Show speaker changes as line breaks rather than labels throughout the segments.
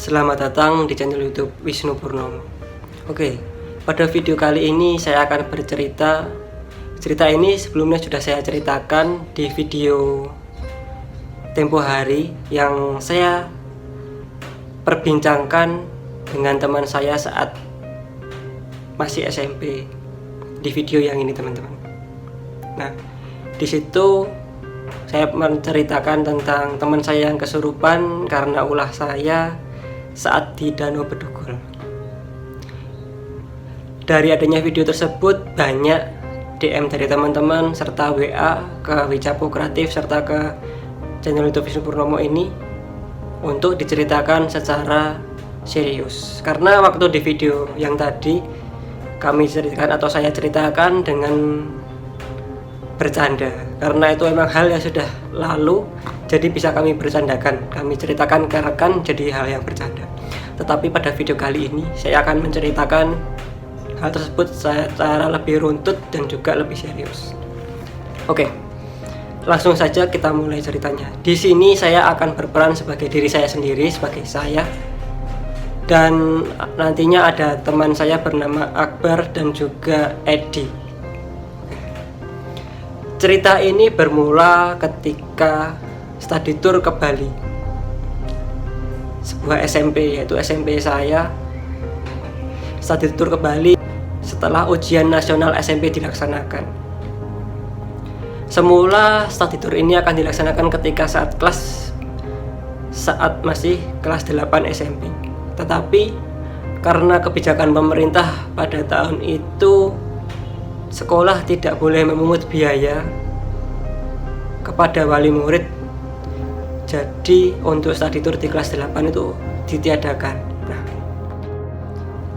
Selamat datang di channel YouTube Wisnu Purnomo. Oke, pada video kali ini saya akan bercerita. Cerita ini sebelumnya sudah saya ceritakan di video tempo hari yang saya perbincangkan dengan teman saya saat masih SMP. Di video yang ini, teman-teman. Nah, di situ saya menceritakan tentang teman saya yang kesurupan karena ulah saya saat di Danau Bedugul. Dari adanya video tersebut, banyak DM dari teman-teman serta WA ke Wicapo Kreatif serta ke channel YouTube Wisnu Purnomo ini untuk diceritakan secara serius. Karena waktu di video yang tadi kami ceritakan atau saya ceritakan dengan bercanda, karena itu memang hal yang sudah lalu, jadi bisa kami bercandakan, kami ceritakan ke rekan jadi hal yang bercanda. Tetapi pada video kali ini saya akan menceritakan hal tersebut secara lebih runtut dan juga lebih serius. Oke, langsung saja kita mulai ceritanya. Di sini saya akan berperan sebagai diri saya sendiri, sebagai saya, dan nantinya ada teman saya bernama Akbar dan juga Edi. Cerita ini bermula ketika study tour ke Bali, sebuah SMP, yaitu SMP saya study tour ke Bali setelah ujian nasional SMP dilaksanakan. Semula study tour ini akan dilaksanakan ketika saat masih kelas 8 SMP. Tetapi karena kebijakan pemerintah pada tahun itu, sekolah tidak boleh memungut biaya kepada wali murid. Jadi untuk study tour di kelas 8 itu ditiadakan. Nah,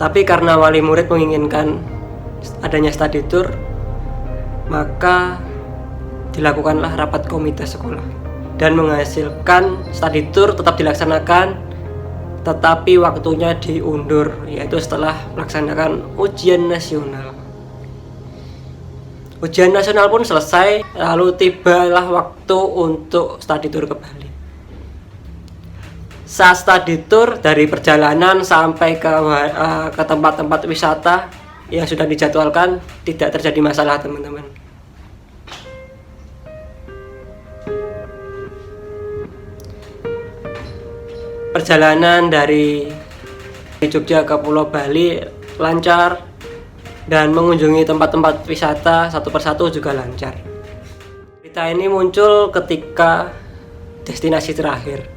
tapi karena wali murid menginginkan adanya study tour, maka dilakukanlah rapat komite sekolah dan menghasilkan study tour tetap dilaksanakan, tetapi waktunya diundur, yaitu setelah melaksanakan ujian nasional. Ujian nasional pun selesai, lalu tibalah waktu untuk study tour ke Bali. Saat study tour, dari perjalanan sampai ke tempat-tempat wisata yang sudah dijadwalkan, tidak terjadi masalah, teman-teman. Perjalanan dari Jogja ke Pulau Bali lancar, dan mengunjungi tempat-tempat wisata satu persatu juga lancar. Cerita ini muncul ketika destinasi terakhir,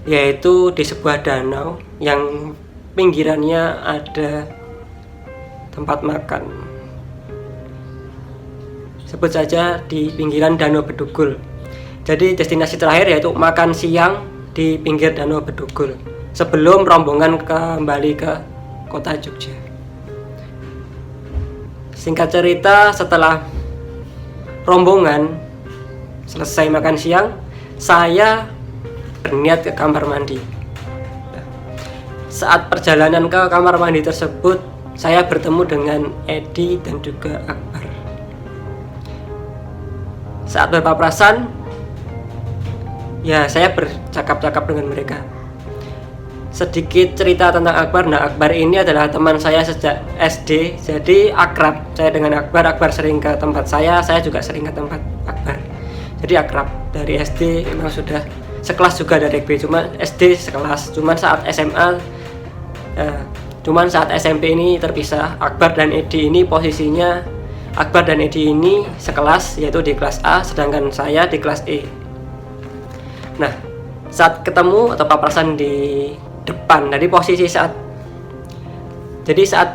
yaitu di sebuah danau yang pinggirannya ada tempat makan. Sebut saja di pinggiran Danau Bedugul. Jadi destinasi terakhir yaitu makan siang di pinggir Danau Bedugul sebelum rombongan kembali ke kota Jogja. Singkat cerita, setelah rombongan selesai makan siang, saya berniat ke kamar mandi. Saat perjalanan ke kamar mandi tersebut, saya bertemu dengan Edi dan juga Akbar. Saat berpapasan, ya saya bercakap-cakap dengan mereka. Sedikit cerita tentang Akbar. Nah, Akbar ini adalah teman saya sejak SD, jadi akrab. Saya dengan Akbar sering ke tempat saya juga sering ke tempat Akbar. Jadi akrab dari SD, memang sudah sekelas juga dari B, cuma SD sekelas. Cuman saat SMP ini terpisah. Akbar dan Edi ini posisinya, Akbar dan Edi ini sekelas, yaitu di kelas A, sedangkan saya di kelas E. Nah, saat ketemu atau papasan di depan, dari posisi saat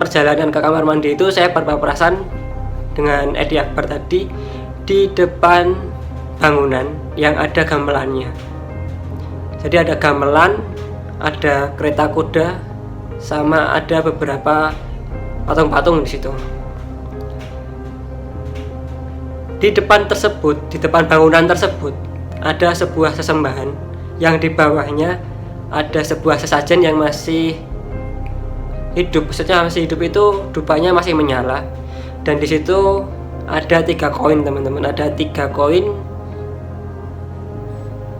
perjalanan ke kamar mandi itu, saya berpapasan dengan Edi Akbar tadi di depan bangunan yang ada gamelannya. Jadi ada gamelan, ada kereta kuda, sama ada beberapa patung-patung di situ. Di depan bangunan tersebut ada sebuah sesembahan yang di bawahnya ada sebuah sesajen yang masih hidup. Maksudnya masih hidup itu dupanya masih menyala, dan di situ ada 3 koin, teman-teman. Ada 3 koin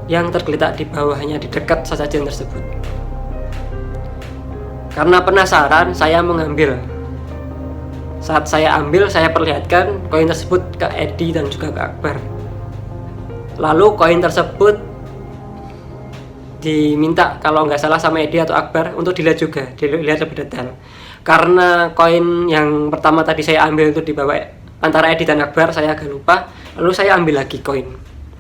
yang tergeletak di bawahnya, di dekat sesajen tersebut. Karena penasaran, saya mengambil. Saat saya ambil, saya perlihatkan koin tersebut ke Edi dan juga ke Akbar. Lalu koin tersebut diminta kalau nggak salah sama Edi atau Akbar untuk dilihat juga, dilihat lebih detail. Karena koin yang pertama tadi saya ambil itu dibawa antara Edi dan Akbar, saya agak lupa. Lalu saya ambil lagi koin.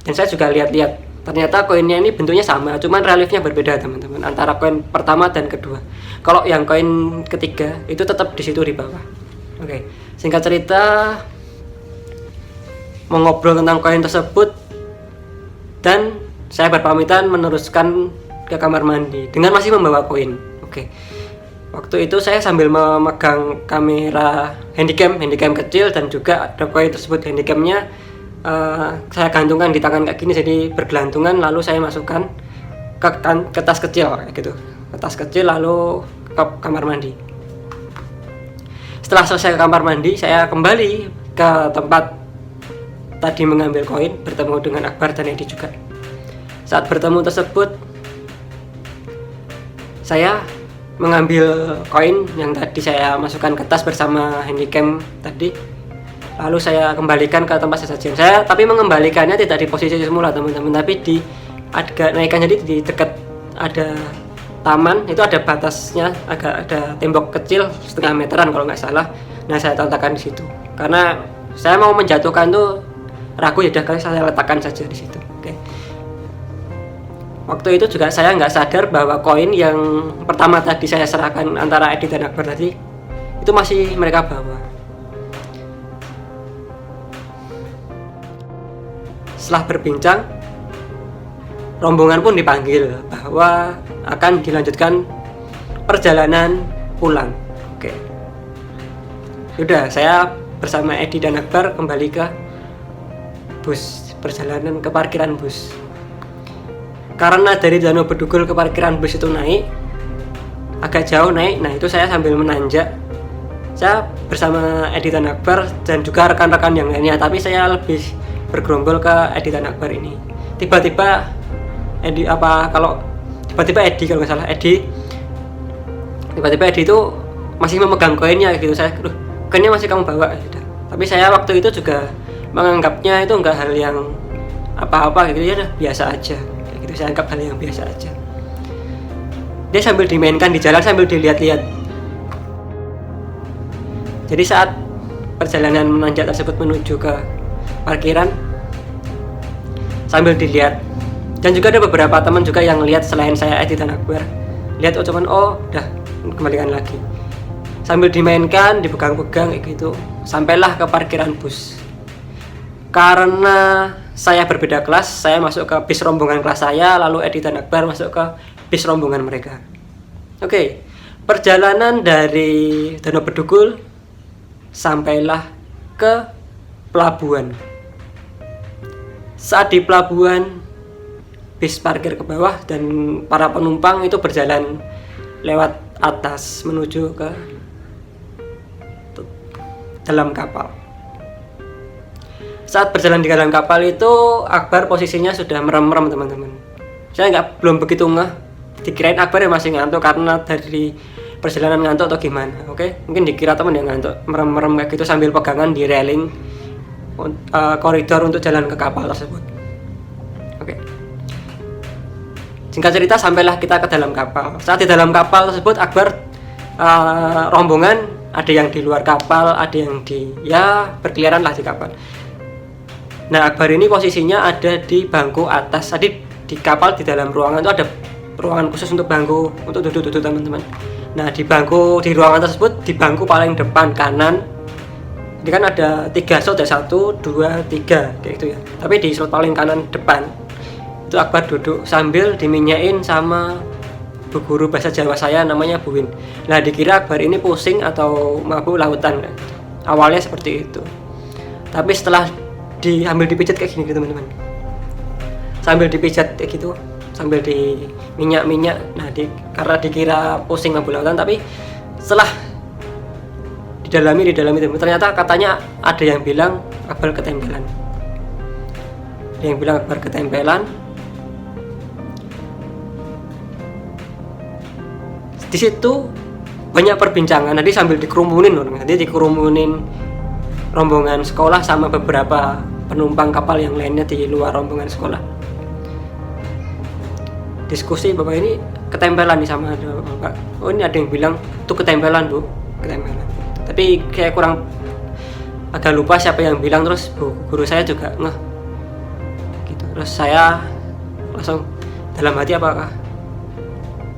Dan saya juga lihat-lihat. Ternyata koinnya ini bentuknya sama, cuman reliefnya berbeda teman-teman, antara koin pertama dan kedua. Kalau yang koin ketiga itu tetap di situ di bawah. Oke, singkat cerita, mengobrol tentang koin tersebut, dan saya berpamitan meneruskan ke kamar mandi dengan masih membawa koin. Oke, waktu itu saya sambil memegang kamera handycam kecil, dan juga ada koin tersebut handycamnya. Saya gantungkan di tangan kayak gini, jadi bergelantungan. Lalu saya masukkan ke tas kecil kayak gitu, ke tas kecil, lalu ke kamar mandi. Setelah selesai ke kamar mandi, saya kembali ke tempat tadi mengambil koin, bertemu dengan Akbar dan Edi juga. Saat bertemu tersebut, saya mengambil koin yang tadi saya masukkan ke tas bersama handycam tadi. Lalu saya kembalikan ke tempat sesajen. Saya tapi mengembalikannya tidak di posisi semula teman-teman, tapi di agak naikkan, jadi di dekat ada taman, itu ada batasnya, agak ada tembok kecil setengah meteran kalau nggak salah. Nah, saya letakkan di situ karena saya mau menjatuhkan tuh ragu, ya udah saya letakkan saja di situ. Oke. Waktu itu juga saya nggak sadar bahwa koin yang pertama tadi saya serahkan antara Edi dan Akbar tadi itu masih mereka bawa. Setelah berbincang, rombongan pun dipanggil bahwa akan dilanjutkan perjalanan pulang. Oke. Sudah, saya bersama Edi dan Akbar kembali ke bus, perjalanan ke parkiran bus. Karena dari Danau Bedugul ke parkiran bus itu agak jauh naik. Nah, itu saya sambil menanjak. Saya bersama Edi dan Akbar dan juga rekan-rekan yang lainnya, tapi saya lebih bergerombol ke Edi dan Akbar ini. Tiba-tiba Edi kalau Edi tiba-tiba Edi itu masih memegang koinnya gitu. Saya, koinnya masih kamu bawa gitu. Tapi saya waktu itu juga menganggapnya itu enggak hal yang apa-apa gitu, ya biasa aja kayak gitu. Saya anggap hal yang biasa aja. Dia sambil dimainkan di jalan sambil dilihat-lihat. Jadi saat perjalanan menanjak tersebut menuju ke parkiran, sambil dilihat, dan juga ada beberapa teman juga yang lihat selain saya, Edi dan Akbar. Lihat cuman udah kembalikan lagi. Sambil dimainkan, dipegang-pegang kayak gitu, sampailah ke parkiran bus. Karena saya berbeda kelas, saya masuk ke bis rombongan kelas saya, lalu Edi dan Akbar masuk ke bis rombongan mereka. Oke, perjalanan dari Danau Bedugul sampailah ke pelabuhan. Saat di pelabuhan, bis parkir ke bawah dan para penumpang itu berjalan lewat atas menuju ke dalam kapal. Saat berjalan di dalam kapal itu, Akbar posisinya sudah merem-merem teman-teman. Saya belum begitu ngeh, dikirain Akbar yang masih ngantuk karena dari perjalanan ngantuk atau gimana. Oke, mungkin dikira teman yang ngantuk, merem-merem kayak gitu sambil pegangan di railing koridor untuk jalan ke kapal tersebut. Oke. Singkat cerita, sampailah kita ke dalam kapal. Saat di dalam kapal tersebut, Akbar rombongan ada yang di luar kapal, ada yang berkeliaran lah di kapal. Nah, Akbar ini posisinya ada di bangku atas. Tadi di kapal di dalam ruangan itu ada ruangan khusus untuk bangku untuk duduk-duduk teman-teman. Nah, di ruangan tersebut, di bangku paling depan kanan, ini kan ada 3 slot ya, 1, 2, 3 kayak gitu ya. Tapi di slot paling kanan depan itu Akbar duduk sambil diminyain sama bu guru bahasa Jawa saya, namanya Bu Win. Nah, dikira Akbar ini pusing atau mabuk lautan. Awalnya seperti itu. Tapi setelah diambil dipijat kayak gini gitu teman-teman. Sambil dipijat kayak gitu, sambil di minyak. Nah, karena dikira pusing mabuk lautan, tapi setelah didalami ternyata katanya ada yang bilang Akbar ketempelan. Ada yang bilang Akbar ketempelan. Di situ banyak perbincangan, nanti sambil dikerumunin loh, nanti dikerumunin rombongan sekolah sama beberapa penumpang kapal yang lainnya di luar rombongan sekolah. Diskusi, bapak ini ketempelan nih sama ada bapak. Oh ini ada yang bilang tuh ketempelan bu, ketempelan. Tapi kayak kurang, agak lupa siapa yang bilang, terus guru saya juga ngeh gitu. Terus saya langsung dalam hati, apakah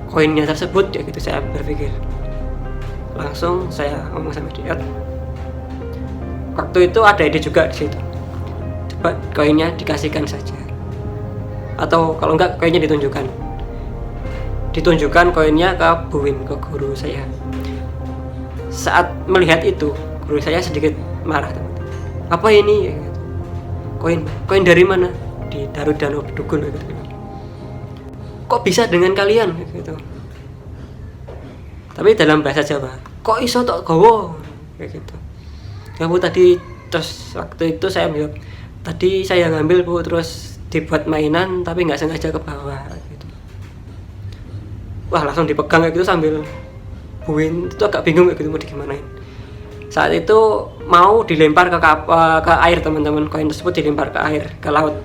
koinnya tersebut ya gitu, saya berpikir. Langsung saya ngomong sama dia. Waktu itu ada ide juga di situ. Coba koinnya dikasihkan saja. Atau kalau enggak koinnya ditunjukkan koinnya ke Bu Win, ke guru saya. Saat melihat itu, guru saya sedikit marah. Apa ini? Koin dari mana? Di Darut Danau Bedugul gitu. Kok bisa dengan kalian gitu. Tapi dalam bahasa Jawa, kok iso tok gowo kayak gitu. Kamu tadi, terus waktu itu saya bilang, tadi saya ngambil bu, terus dibuat mainan tapi nggak sengaja ke bawah gitu. Wah langsung dipegang kayak gitu sambil buin, itu agak bingung kayak gitu mau digimanain. Saat itu mau dilempar ke air teman-teman, koin tersebut dilempar ke air, ke laut.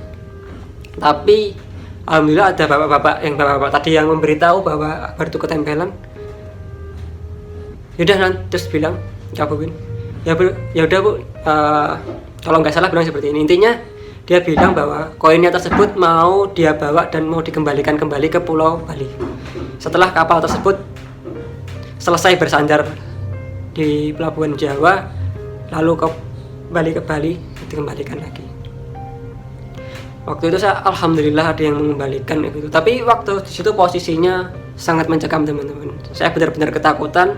Tapi alhamdulillah ada bapak-bapak tadi yang memberitahu bahwa akbar itu ketempelan. Yaudah nanti terus bilang ya Bu Win, ya udah bu, kalau nggak salah bilang seperti ini. Intinya dia bilang bahwa koinnya tersebut mau dia bawa dan mau dikembalikan kembali ke Pulau Bali setelah kapal tersebut selesai bersandar di Pelabuhan Jawa, lalu kembali ke Bali dikembalikan lagi. Waktu itu saya alhamdulillah ada yang mengembalikan gitu. Tapi waktu di situ posisinya sangat mencekam teman-teman. Saya benar-benar ketakutan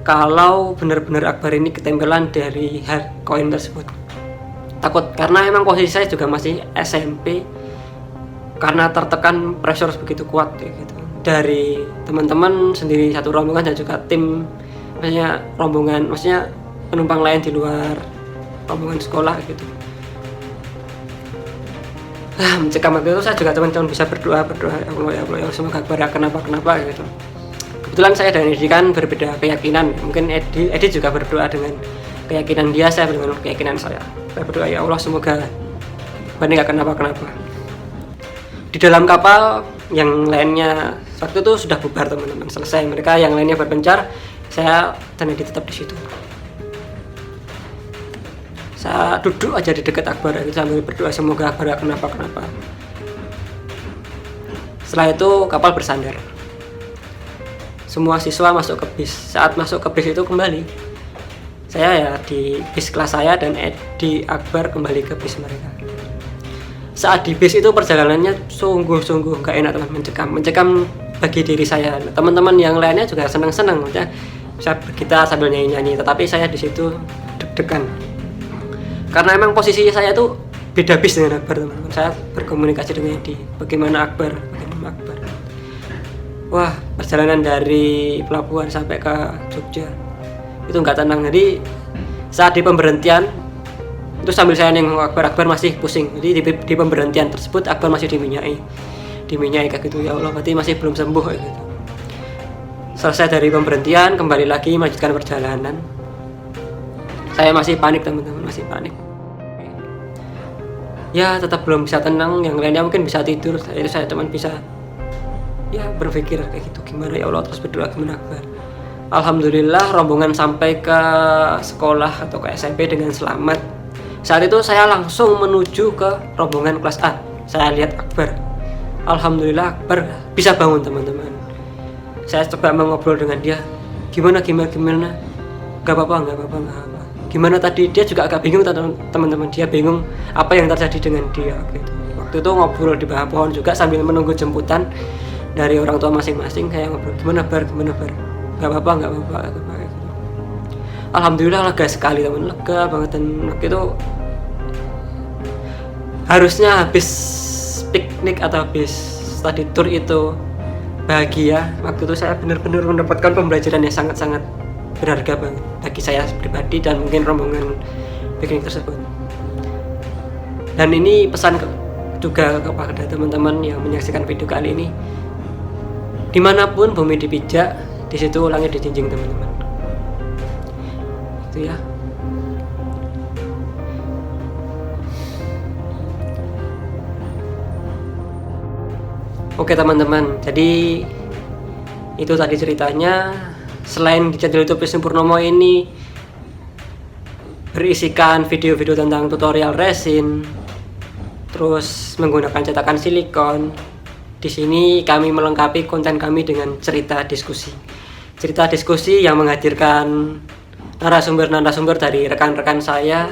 kalau benar-benar akbar ini ketempelan dari koin tersebut. Takut karena emang posisi saya juga masih SMP, karena tertekan pressure begitu kuat gitu dari teman-teman sendiri satu rombongan dan juga tim, maksudnya penumpang lain di luar rombongan sekolah gitu. Mencekam waktu itu saya juga teman-teman bisa berdoa ya Allah semoga akbar kenapa gitu. Kebetulan saya dan Edi kan berbeda keyakinan, mungkin Edi juga berdoa dengan keyakinan dia, saya dengan keyakinan saya. Saya berdoa ya Allah semoga ini gak kenapa-kenapa. Di dalam kapal yang lainnya waktu itu sudah bubar teman-teman, selesai mereka yang lainnya berpencar, saya dan Edi tetap di situ. Saya duduk aja di dekat akbar itu sambil berdoa semoga akbar gak kenapa-kenapa. Setelah itu kapal bersandar. Semua siswa masuk ke bis. Saat masuk ke bis itu kembali, saya ya di bis kelas saya dan Edi Akbar kembali ke bis mereka. Saat di bis itu perjalanannya sungguh gak enak teman, mencekam bagi diri saya. Teman-teman yang lainnya juga senang-senang, kita sambil nyanyi-nyanyi, tetapi saya di situ deg-degan. Karena emang posisi saya itu beda bis dengan Akbar teman-teman. Saya berkomunikasi dengan Edi, bagaimana Akbar. Wah, perjalanan dari pelabuhan sampai ke Jogja itu nggak tenang. Jadi saat di pemberhentian itu sambil saya nengok Akbar masih pusing. Jadi di pemberhentian tersebut Akbar masih diminyai kayak gitu. Ya Allah, berarti masih belum sembuh kayak gitu. Selesai dari pemberhentian, kembali lagi melanjutkan perjalanan. Saya masih panik teman-teman, masih panik. Ya tetap belum bisa tenang. Yang lainnya mungkin bisa tidur, saya teman bisa ya berpikir kayak gitu, gimana ya Allah, terus berdoa gimana Akbar. Alhamdulillah rombongan sampai ke sekolah atau ke SMP dengan selamat. Saat itu saya langsung menuju ke rombongan kelas A. Saya lihat Akbar, alhamdulillah Akbar bisa bangun teman-teman. Saya coba mengobrol dengan dia, gimana gak apa-apa. Gimana tadi, dia juga agak bingung teman-teman, dia bingung apa yang terjadi dengan dia gitu. Waktu itu ngobrol di bawah pohon juga sambil menunggu jemputan dari orang tua masing-masing, kayak ngobrol gimana bar nggak apa-apa gitu. Alhamdulillah lega sekali teman, lega banget. Dan waktu itu harusnya habis piknik atau habis study tour itu bahagia. Waktu itu saya benar-benar mendapatkan pembelajaran yang sangat-sangat berharga banget bagi saya pribadi dan mungkin rombongan piknik tersebut. Dan ini pesan juga kepada teman-teman yang menyaksikan video kali ini, dimanapun bumi dipijak, Di situ langit dijinjing teman-teman. Itu ya. Oke teman-teman, jadi itu tadi ceritanya. Selain di channel YouTube Wisnu Purnomo ini berisikan video-video tentang tutorial resin, terus menggunakan cetakan silikon, di sini kami melengkapi konten kami dengan cerita diskusi. Cerita diskusi yang menghadirkan narasumber-narasumber dari rekan-rekan saya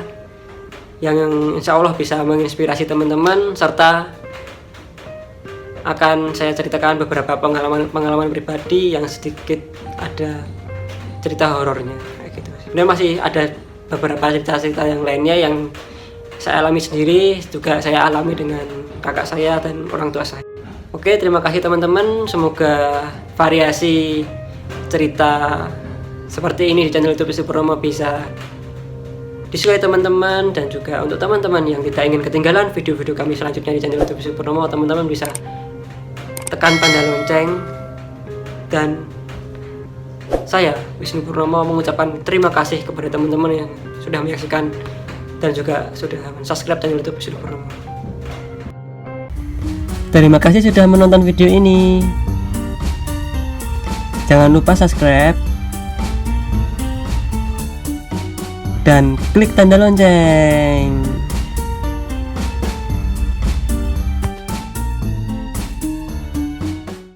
yang insya Allah bisa menginspirasi teman-teman, serta akan saya ceritakan beberapa pengalaman pribadi yang sedikit ada cerita horornya kayak gitu. Sebenarnya masih ada beberapa cerita-cerita yang lainnya yang saya alami sendiri, juga saya alami dengan kakak saya dan orang tua saya. Oke, terima kasih teman-teman. Semoga variasi cerita seperti ini di channel YouTube Wisnu Purnomo bisa disukai teman-teman, dan juga untuk teman-teman yang tidak ingin ketinggalan video-video kami selanjutnya di channel YouTube Wisnu Purnomo, teman-teman bisa tekan tanda lonceng. Dan saya Wisnu Purnomo mengucapkan terima kasih kepada teman-teman yang sudah menyaksikan dan juga sudah subscribe channel YouTube Wisnu Purnomo. Terima kasih sudah menonton video ini. Jangan lupa subscribe dan klik tanda lonceng.